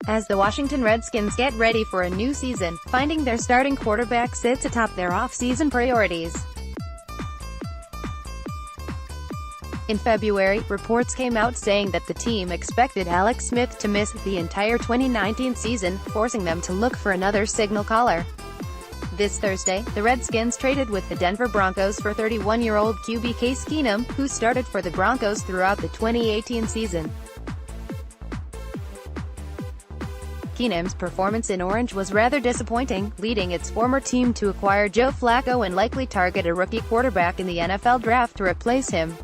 As the Washington Redskins get ready for a new season, finding their starting quarterback sits atop their off-season priorities. In February, reports came out saying that the team expected Alex Smith to miss the entire 2019 season, forcing them to look for another signal caller. This Thursday, the Redskins traded with the Denver Broncos for 31-year-old QB Case Keenum, who started for the Broncos throughout the 2018 season. Keenum's performance in Orange was rather disappointing, leading its former team to acquire Joe Flacco and likely target a rookie quarterback in the NFL draft to replace him.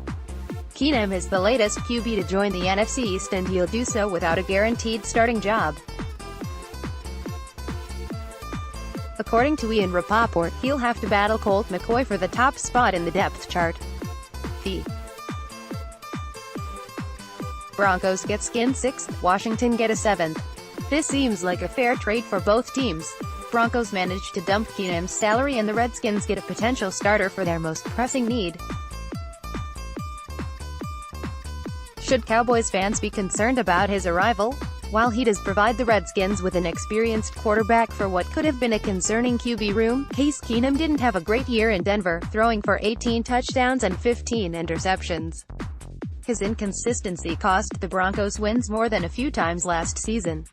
Keenum is the latest QB to join the NFC East, and he'll do so without a guaranteed starting job. According to Ian Rapoport, he'll have to battle Colt McCoy for the top spot in the depth chart. The Broncos get skinned 6th, Washington get a 7th. This seems like a fair trade for both teams. Broncos managed to dump Keenum's salary and the Redskins get a potential starter for their most pressing need. Should Cowboys fans be concerned about his arrival? While he does provide the Redskins with an experienced quarterback for what could have been a concerning QB room, Case Keenum didn't have a great year in Denver, throwing for 18 touchdowns and 15 interceptions. His inconsistency cost the Broncos wins more than a few times last season.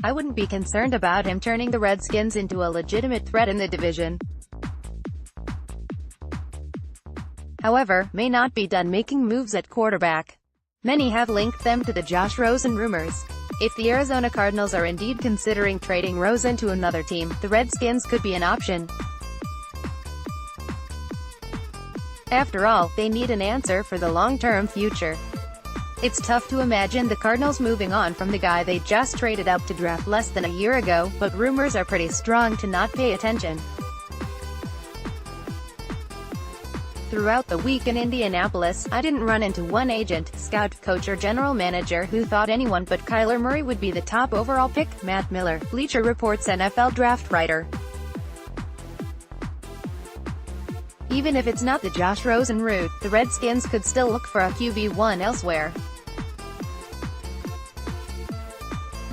I wouldn't be concerned about him turning the Redskins into a legitimate threat in the division. However, may not be done making moves at quarterback. Many have linked them to the Josh Rosen rumors. If the Arizona Cardinals are indeed considering trading Rosen to another team, the Redskins could be an option. After all, they need an answer for the long-term future. It's tough to imagine the Cardinals moving on from the guy they just traded up to draft less than a year ago, but rumors are pretty strong to not pay attention. Throughout the week in Indianapolis, I didn't run into one agent, scout, coach or general manager who thought anyone but Kyler Murray would be the top overall pick. Matt Miller, Bleacher Report's NFL draft writer. Even if it's not the Josh Rosen route, the Redskins could still look for a QB1 elsewhere.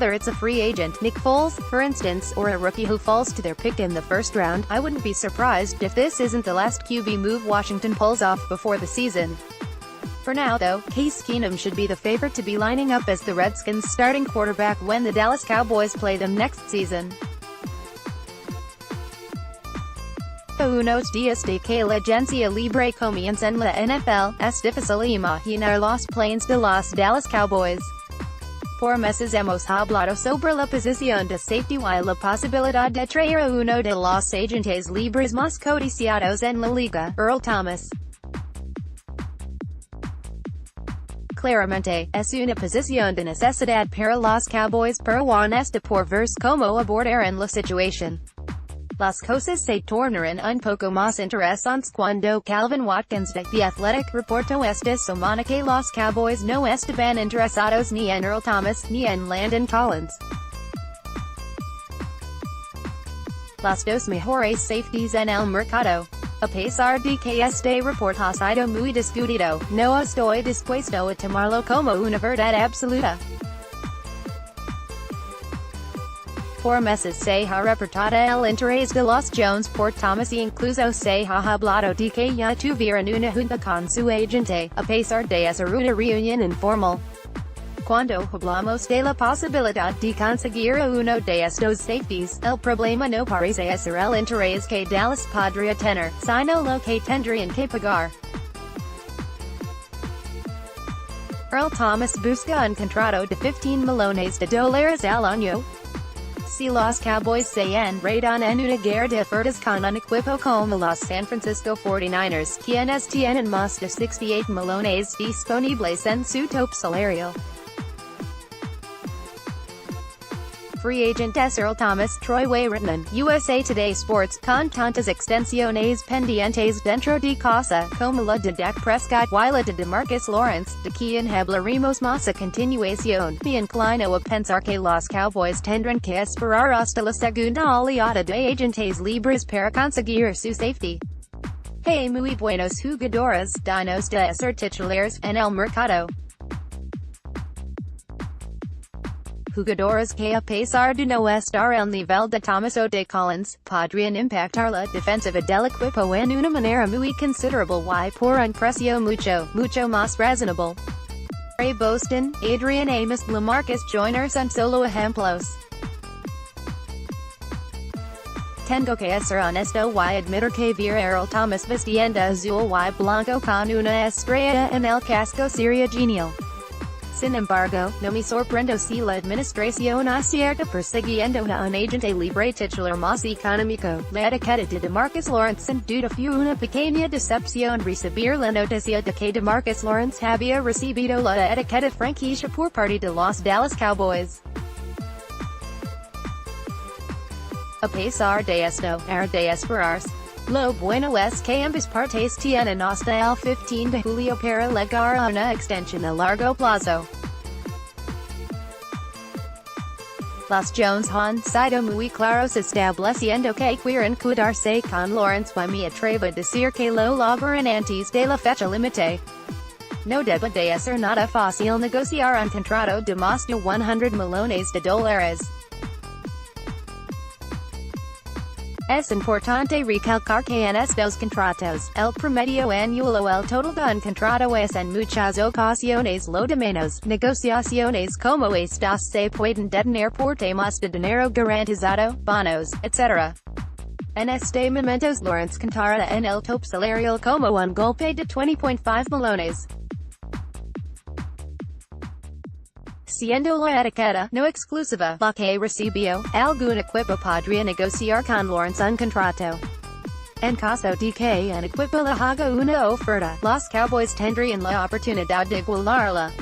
Whether it's a free agent, Nick Foles, for instance, or a rookie who falls to their pick in the first round, I wouldn't be surprised if this isn't the last QB move Washington pulls off before the season. For now, though, Case Keenum should be the favorite to be lining up as the Redskins' starting quarterback when the Dallas Cowboys play them next season. Unos dias de que la agencia libre comienza en la NFL, es difícil imaginar los planes de los Dallas Cowboys. Por meses hemos hablado sobre la posición de safety y la posibilidad de traer a uno de los agentes libres más codiciados en la liga, Earl Thomas. Claramente, es una posición de necesidad para los Cowboys, pero aún está por verse cómo abordar en la situación. Las cosas se tornarán un poco más interesantes cuando Calvin Watkins de The Athletic reportó esta semana que los Cowboys no estaban interesados ni en Earl Thomas, ni en Landon Collins. Los dos mejores safeties en el mercado. A pesar de que este report ha sido muy discutido, no estoy dispuesto a tomarlo como una verdad absoluta. Por meses se ha reportado el interés de los Jones por Thomas e incluso se ha hablado de que ya tuvieron una junta con su agente, a pesar de hacer una reunión informal. Cuando hablamos de la posibilidad de conseguir a uno de estos safeties, el problema no parece ser el interés que Dallas podría tener, sino lo que tendrían que pagar. Earl Thomas busca un contrato de $15 millones al año. Si los Cowboys se enredan en una guerra de ofertas con un equipo como los San Francisco 49ers, quienes tienen más de $68 millones disponibles en su tope salarial. Free agent es Earl Thomas, Troy Waitman, USA Today Sports, con tantas extensiones pendientes dentro de casa, como la de Dak Prescott, y la de DeMarcus Lawrence, de quien hablaremos más a continuación. Me inclino a pensar que los Cowboys tendrán que esperar hasta la segunda oleada de agentes libres para conseguir su safety. Hay muy buenos jugadores, dignos de ser titulares, en el mercado. Jugadoras que a pesar de no estar el nivel de Thomas o de Collins, podrían impactar la defensiva del equipo en una manera muy considerable y por un precio mucho más razonable. Boston, Adrian Amos, LaMarcus Joyner son solo ejemplos. Tengo que ser honesto y admitir que ver Earl Thomas vistiendo azul y blanco con una estrella en el casco sería genial. Sin embargo, no me sorprendo si la administración acierta persiguiendo a un agente libre titular más económico. La etiqueta de DeMarcus Lawrence sin duda fue una pequeña decepción recibir la noticia de que DeMarcus Lawrence había recibido la etiqueta franquicia por parte de los Dallas Cowboys. A pesar de esto, era de esperarse. Lo bueno es que ambas partes tienen hasta el 15 de julio para llegar a una extensión a largo plazo. Los Jones han sido muy claros estableciendo que quieren quedarse con Lawrence y me atrevo a decir que lo logran antes de la fecha límite. No debe de ser nada fácil negociar un contrato de más de $100 millones. Es importante recalcar que en estos contratos, el promedio anual o el total de un contrato es en muchas ocasiones lo de menos. Negociaciones como estas se pueden detener por temas de dinero garantizado, bonos, etc. En este momento Lawrence contará en el top salarial como un golpe de $20.5 millones. Siendo la etiqueta no exclusiva la que recibió, algún equipo podría negociar con Lawrence un contrato. En caso de que un equipo le haga una oferta, los Cowboys tendrían la oportunidad de igualarla.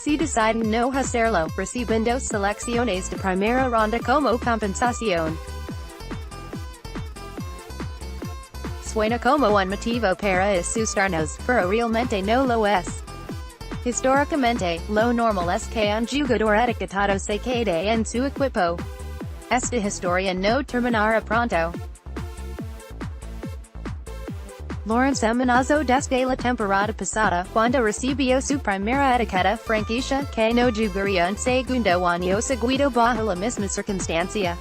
Si deciden no hacerlo, reciben 2 selecciones de primera ronda como compensación. Suena como un motivo para asustarnos, pero realmente no lo es. Históricamente, lo normal es que un jugador etiquetado se quede en su equipo. Esta historia no terminará pronto. Lawrence amenazó desde la temporada pasada, cuando recibió su primera etiqueta franquicia, que no jugaría un segundo año seguido bajo la misma circunstancia.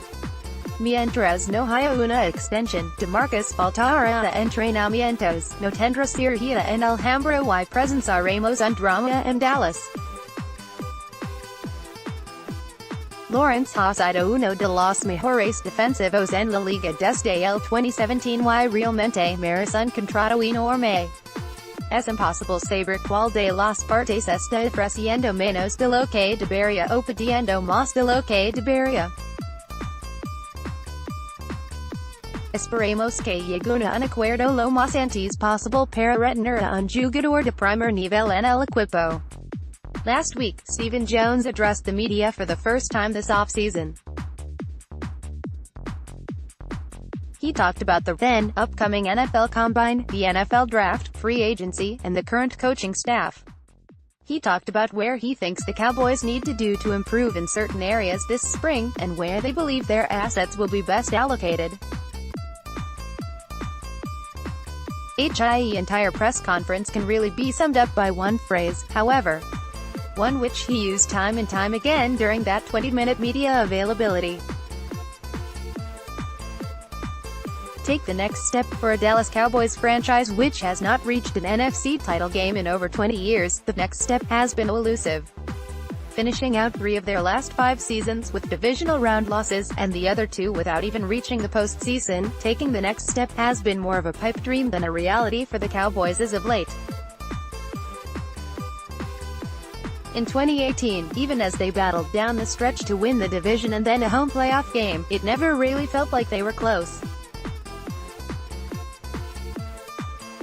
Mientras no haya una extensión, DeMarcus faltará a entrenamientos, no tendrá cirugía en el hombro y presenciaremos un drama en Dallas. Lawrence ha sido uno de los mejores defensivos en la liga desde el 2017 y realmente merece un contrato enorme. Es imposible saber cuál de las partes está ofreciendo menos de lo que debería o pidiendo más de lo que debería. Esperemos que lleguen a un acuerdo lo más antes posible para retener a un jugador de primer nivel en el equipo. Last week, Stephen Jones addressed the media for the first time this offseason. He talked about the then upcoming NFL Combine, the NFL Draft, free agency, and the current coaching staff. He talked about where he thinks the Cowboys need to do to improve in certain areas this spring, and where they believe their assets will be best allocated. The entire press conference can really be summed up by one phrase, however. One which he used time and time again during that 20-minute media availability. Take the next step for a Dallas Cowboys franchise which has not reached an NFC title game in over 20 years. The next step has been elusive. Finishing out 3 of their last 5 seasons with divisional round losses, and the other 2 without even reaching the postseason, taking the next step has been more of a pipe dream than a reality for the Cowboys as of late. In 2018, even as they battled down the stretch to win the division and then a home playoff game, it never really felt like they were close.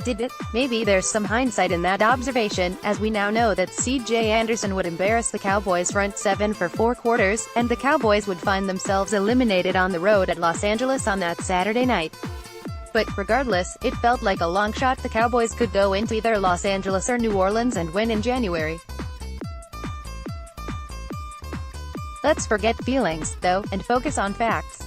Did it? Maybe there's some hindsight in that observation, as we now know that C.J. Anderson would embarrass the Cowboys front 7 for 4 quarters, and the Cowboys would find themselves eliminated on the road at Los Angeles on that Saturday night. But, regardless, it felt like a long shot the Cowboys could go into either Los Angeles or New Orleans and win in January. Let's forget feelings, though, and focus on facts.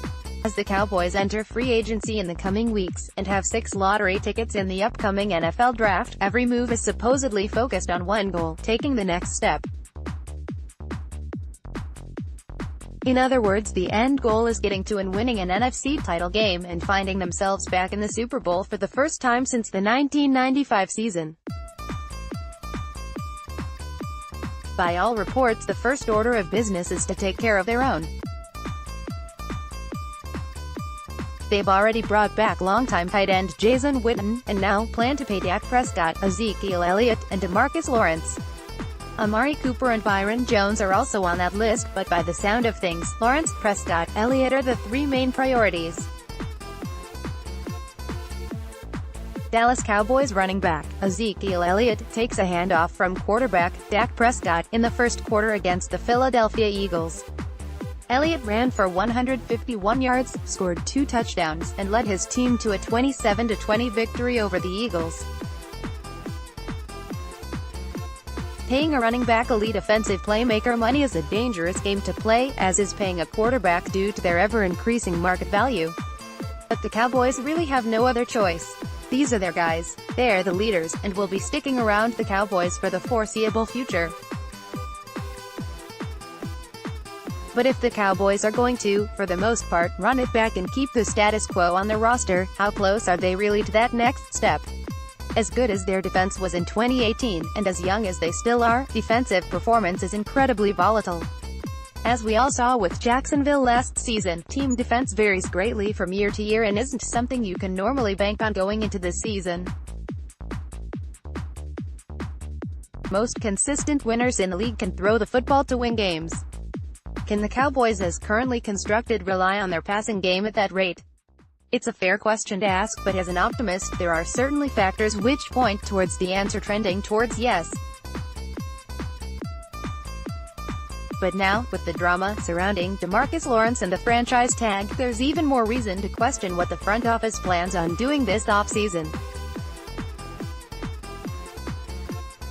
As the Cowboys enter free agency in the coming weeks, and have 6 lottery tickets in the upcoming NFL Draft, every move is supposedly focused on one goal: taking the next step. In other words, the end goal is getting to and winning an NFC title game and finding themselves back in the Super Bowl for the first time since the 1995 season. By all reports, the first order of business is to take care of their own. They've already brought back longtime tight end Jason Witten, and now plan to pay Dak Prescott, Ezekiel Elliott, and DeMarcus Lawrence. Amari Cooper and Byron Jones are also on that list, but by the sound of things, Lawrence, Prescott, Elliott are the three main priorities. Dallas Cowboys running back Ezekiel Elliott takes a handoff from quarterback Dak Prescott in the first quarter against the Philadelphia Eagles. Elliott ran for 151 yards, scored 2 touchdowns, and led his team to a 27-20 victory over the Eagles. Paying a running back elite offensive playmaker money is a dangerous game to play, as is paying a quarterback due to their ever-increasing market value. But the Cowboys really have no other choice. These are their guys. They're the leaders, and will be sticking around the Cowboys for the foreseeable future. But if the Cowboys are going to, for the most part, run it back and keep the status quo on their roster, how close are they really to that next step? As good as their defense was in 2018, and as young as they still are, defensive performance is incredibly volatile. As we all saw with Jacksonville last season, team defense varies greatly from year to year and isn't something you can normally bank on going into this season. Most consistent winners in the league can throw the football to win games. Can the Cowboys as currently constructed rely on their passing game at that rate? It's a fair question to ask, but as an optimist, there are certainly factors which point towards the answer, trending towards yes. But now, with the drama surrounding DeMarcus Lawrence and the franchise tag, there's even more reason to question what the front office plans on doing this offseason.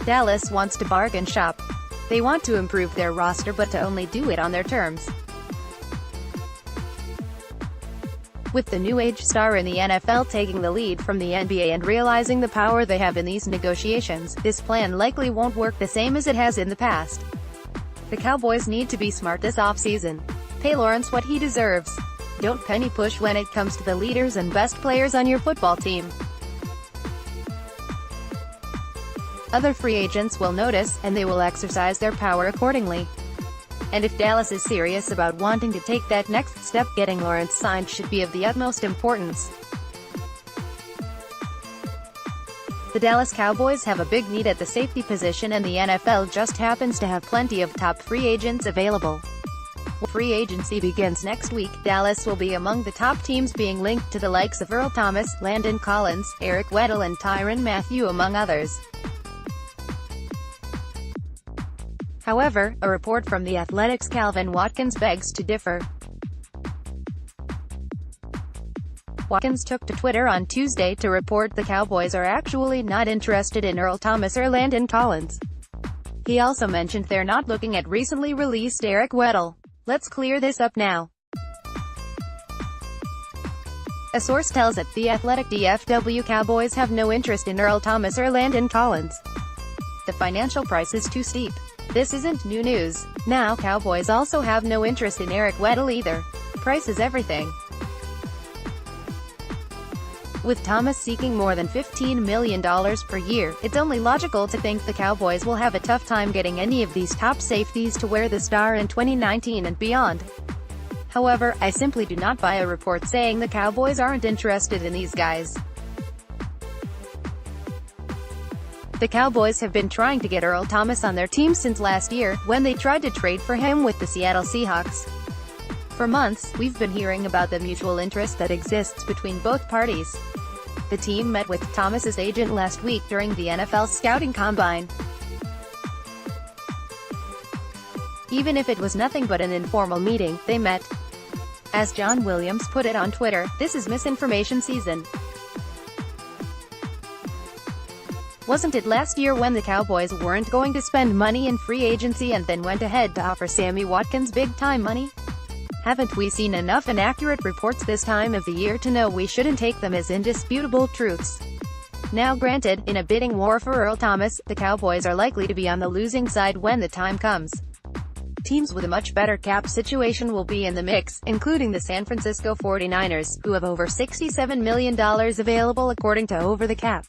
Dallas wants to bargain shop. They want to improve their roster, but to only do it on their terms. With the new age star in the NFL taking the lead from the NBA and realizing the power they have in these negotiations, this plan likely won't work the same as it has in the past. The Cowboys need to be smart this offseason. Pay Lawrence what he deserves. Don't penny push when it comes to the leaders and best players on your football team. Other free agents will notice, and they will exercise their power accordingly. And if Dallas is serious about wanting to take that next step, getting Lawrence signed should be of the utmost importance. The Dallas Cowboys have a big need at the safety position, and the NFL just happens to have plenty of top free agents available. When free agency begins next week, Dallas will be among the top teams, being linked to the likes of Earl Thomas, Landon Collins, Eric Weddle and Tyrann Mathieu among others. However, a report from The Athletic's Calvin Watkins begs to differ. Watkins took to Twitter on Tuesday to report the Cowboys are actually not interested in Earl Thomas or Landon Collins. He also mentioned they're not looking at recently released Eric Weddle. Let's clear this up now. A source tells it, The Athletic DFW Cowboys have no interest in Earl Thomas or Landon Collins. The financial price is too steep. This isn't new news. Now Cowboys also have no interest in Eric Weddle either. Price is everything. With Thomas seeking more than $15 million per year, it's only logical to think the Cowboys will have a tough time getting any of these top safeties to wear the star in 2019 and beyond. However, I simply do not buy a report saying the Cowboys aren't interested in these guys. The Cowboys have been trying to get Earl Thomas on their team since last year, when they tried to trade for him with the Seattle Seahawks. For months, we've been hearing about the mutual interest that exists between both parties. The team met with Thomas's agent last week during the NFL Scouting Combine. Even if it was nothing but an informal meeting, they met. As John Williams put it on Twitter, this is misinformation season. Wasn't it last year when the Cowboys weren't going to spend money in free agency and then went ahead to offer Sammy Watkins big-time money? Haven't we seen enough inaccurate reports this time of the year to know we shouldn't take them as indisputable truths? Now granted, in a bidding war for Earl Thomas, the Cowboys are likely to be on the losing side when the time comes. teams with a much better cap situation will be in the mix, including the San Francisco 49ers, who have over $67 million available according to Over the Cap.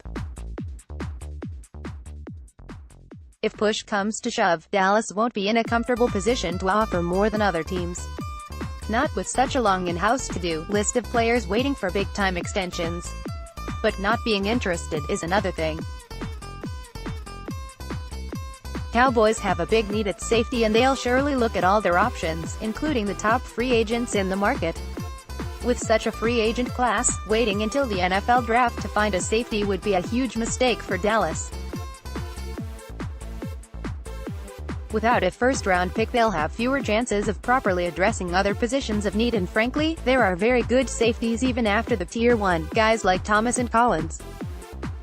If push comes to shove, Dallas won't be in a comfortable position to offer more than other teams. Not with such a long in-house to-do list of players waiting for big-time extensions. But not being interested is another thing. Cowboys have a big need at safety and they'll surely look at all their options, including the top free agents in the market. With such a free agent class, waiting until the NFL draft to find a safety would be a huge mistake for Dallas. Without a first-round pick, they'll have fewer chances of properly addressing other positions of need, and frankly, there are very good safeties even after the Tier 1 guys like Thomas and Collins.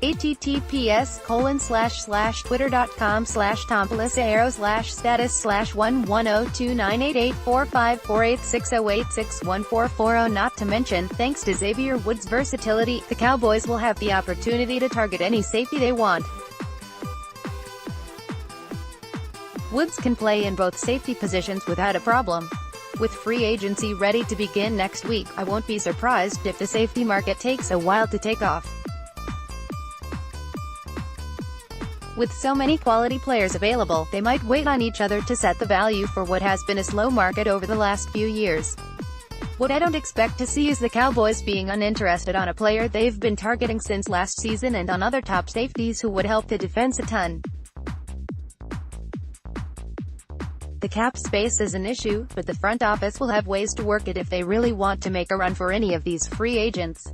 https://twitter.com/ThomplisAero/status/11029884548608614440. Not to mention, thanks to Xavier Woods' versatility, the Cowboys will have the opportunity to target any safety they want. Woods can play in both safety positions without a problem. With free agency ready to begin next week, I won't be surprised if the safety market takes a while to take off. With so many quality players available, they might wait on each other to set the value for what has been a slow market over the last few years. What I don't expect to see is the Cowboys being uninterested on a player they've been targeting since last season and on other top safeties who would help the defense a ton. The cap space is an issue, but the front office will have ways to work it if they really want to make a run for any of these free agents.